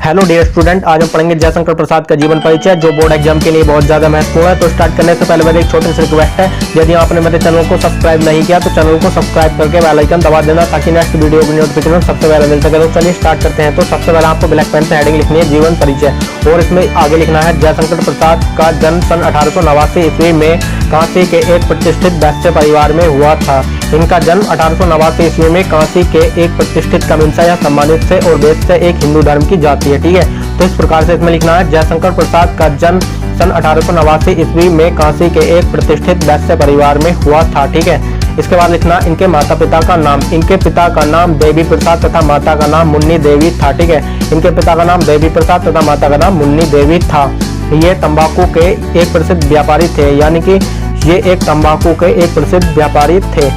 Hello dear student, आज हम पढ़ेंगे जयशंकर प्रसाद का जीवन परिचय जो बोर्ड एग्जाम के लिए बहुत ज्यादा महत्वपूर्ण है। तो स्टार्ट करने से पहले मेरी एक छोटी सी रिक्वेस्ट है, यदि आपने मेरे चैनल को सब्सक्राइब नहीं किया तो चैनल को सब्सक्राइब करके बेल आइकन दबा देना ताकि नेक्स्ट वीडियो की नोटिफिकेशन सबसे पहले मिल सके। तो चलिए स्टार्ट करते हैं। तो सबसे पहले आपको ब्लैक पेन से हेडिंग लिखनी है जीवन परिचय, और इसमें आगे लिखना है जयशंकर प्रसाद का जन्म सन 1889 ईस्वी में काशी के एक प्रतिष्ठित वैश्य परिवार में हुआ था। इनका जन्म 1889 ईस्वी में काशी के एक प्रतिष्ठित कमिंसा या सम्मानित से और वेद से एक हिंदू धर्म की जाति है। ठीक है, तो इस प्रकार से इसमें लिखना है जयशंकर प्रसाद का जन्म सन 1889 ईस्वी में काशी के एक प्रतिष्ठित वैश्य परिवार में हुआ था। ठीक है, इसके बाद लिखना इनके माता पिता का नाम। इनके पिता का नाम देवी प्रसाद तथा माता का नाम मुन्नी देवी था। ठीक है, इनके पिता का नाम देवी प्रसाद तथा माता का नाम मुन्नी देवी था। ये तंबाकू के एक प्रसिद्ध व्यापारी थे, यानी कि ये एक तंबाकू के एक प्रसिद्ध व्यापारी थे।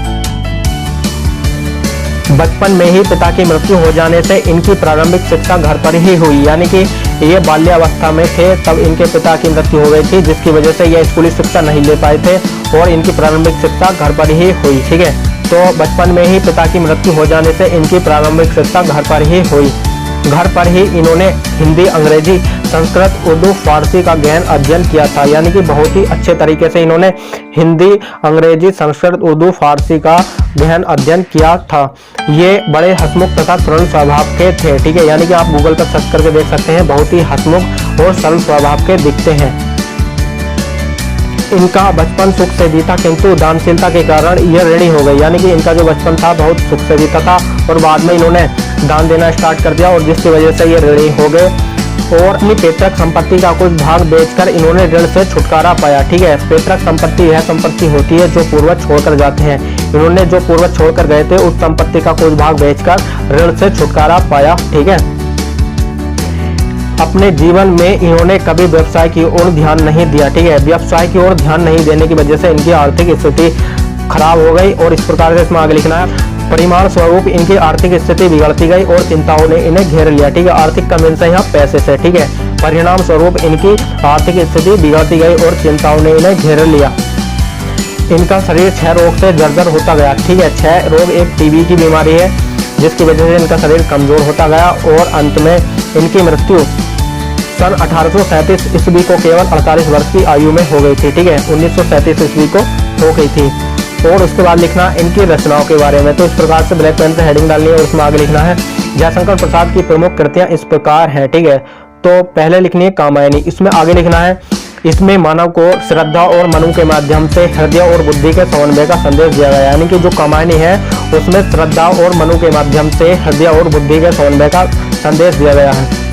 बचपन में ही पिता की मृत्यु हो जाने से इनकी प्रारंभिक शिक्षा घर पर ही हुई, यानी कि ये बाल्यावस्था में थे तब इनके पिता की मृत्यु हो गई थी, जिसकी वजह से ये स्कूली शिक्षा नहीं ले पाए थे और इनकी प्रारंभिक शिक्षा घर पर ही हुई। ठीक है, तो बचपन में ही पिता की मृत्यु हो जाने से इनकी प्रारंभिक शिक्षा घर पर ही हुई। घर पर ही इन्होंने हिंदी, अंग्रेजी, संस्कृत, उर्दू, फारसी का गहन अध्ययन किया था, यानी कि बहुत ही अच्छे तरीके से इन्होंने हिंदी, अंग्रेजी, संस्कृत, उर्दू, फारसी का गहन अध्ययन किया था। ये बड़े हंसमुख तथा सरल स्वभाव के थे। ठीक है, यानी कि आप गूगल पर सर्च करके देख सकते हैं, बहुत ही हंसमुख और सरल स्वभाव के दिखते हैं। इनका बचपन सुख से बीता, किंतु दानशीलता के कारण ये ऋणी हो गए, यानी कि इनका जो बचपन था बहुत सुख से बीता था और बाद में इन्होंने दान देना स्टार्ट कर दिया और जिसकी वजह से ये ऋणी हो गए और अपनी पैतृक संपत्ति का कुछ भाग बेचकर इन्होंने ऋण से छुटकारा पाया। ठीक है, पैतृक संपत्ति यह संपत्ति होती है जो पूर्वज छोड़कर जाते हैं। इन्होंने जो पूर्वज छोड़कर गए थे उस संपत्ति का कुछ भाग बेचकर ऋण से छुटकारा पाया। ठीक है, अपने जीवन में इन्होंने कभी व्यवसाय की ओर ध्यान नहीं दिया। ठीक है, व्यवसाय की ओर ध्यान नहीं देने की वजह से इनकी आर्थिक स्थिति खराब हो गई और इस प्रकार से इसमें आगे लिखना है परिमाण स्वरूप इनकी आर्थिक स्थिति बिगड़ती गई और चिंताओं ने इन्हें घेर लिया। ठीक है, आर्थिक कमी से यहाँ पैसे से। ठीक है, परिणाम स्वरूप इनकी आर्थिक स्थिति बिगड़ती गई और चिंताओं ने इन्हें घेर लिया। इनका शरीर क्षय रोग से जर्जर होता गया। ठीक है, क्षय रोग एक टीबी की बीमारी है जिसकी वजह से इनका शरीर कमजोर होता गया और अंत में इनकी मृत्यु सन 1837 ईस्वी को केवल 48 वर्ष की आयु में हो गई थी। ठीक है, 1937 ईस्वी को हो गई थी। और उसके बाद लिखना इनकी रचनाओं के बारे में। तो इस प्रकार से ब्लैक पेन से हेडिंग डालनी है और उसमें आगे लिखना है जयशंकर प्रसाद की प्रमुख कृतियां इस प्रकार है। ठीक है, तो पहले लिखनी है कामायनी। इसमें आगे लिखना है इसमें मानव को श्रद्धा और मनु के माध्यम से हृदय और बुद्धि के समन्वय का संदेश दिया गया, यानी कि जो कामायनी है उसमें श्रद्धा और मनु के माध्यम से हृदय और बुद्धि के समन्वय का संदेश दिया गया है।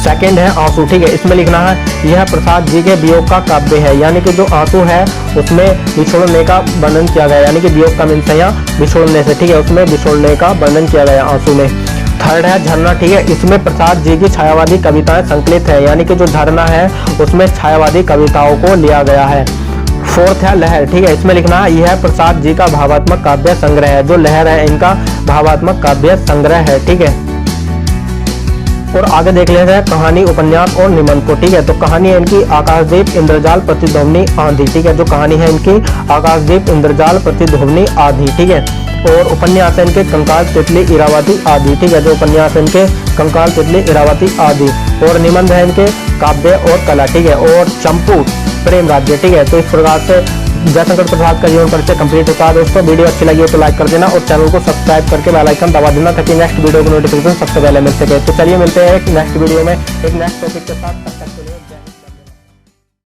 सेकंड है आंसू। ठीक है, इसमें लिखना है यह प्रसाद जी के वियोग का काव्य है, यानी कि जो आंसू है उसमें बिछोड़ने का वर्णन किया गया, यानी कि वियोग का मीन्स है यहाँ बिछोड़ने से। ठीक है, उसमें बिछोड़ने का वर्णन किया गया आंसू में। थर्ड है झरना। ठीक है, इसमें प्रसाद जी की छायावादी कविताएं संकलित है, यानी कि जो झरना है उसमें छायावादी कविताओं को लिया गया है। फोर्थ है लहर। ठीक है, इसमें लिखना है यह प्रसाद जी का भावात्मक काव्य संग्रह है। जो लहर है इनका भावात्मक काव्य संग्रह है। ठीक है, और आगे देख लेते हैं कहानी, उपन्यास और निबंध को। ठीक है, तो कहानी है इनकी आकाशदीप, इंद्रजाल, प्रतिध्वनि, आंधी। ठीक है, जो कहानी है इनकी आकाशदीप, इंद्रजाल, प्रतिध्वनि, आंधी। ठीक है, और उपन्यास है इनके कंकाल, तितली, इरावती, आदि। ठीक है, जो उपन्यास है इनके कंकाल, तितली, इरावती, आदि। और निबंध है इनके काव्य और कला। ठीक है, और चंपू, प्रेम राज्य। ठीक है, तो इस प्रकार से जयशंकर प्रसाद का जीवन परिचय कंप्लीट होता है। दोस्तों वीडियो अच्छी लगी हो तो लाइक कर देना और चैनल को सब्सक्राइब करके बेल आइकन दबा देना ताकि नेक्स्ट वीडियो की नोटिफिकेशन सबसे पहले मिल सके। तो चलिए मिलते हैं एक नेक्स्ट वीडियो में एक नेक्स्ट टॉपिक के साथ।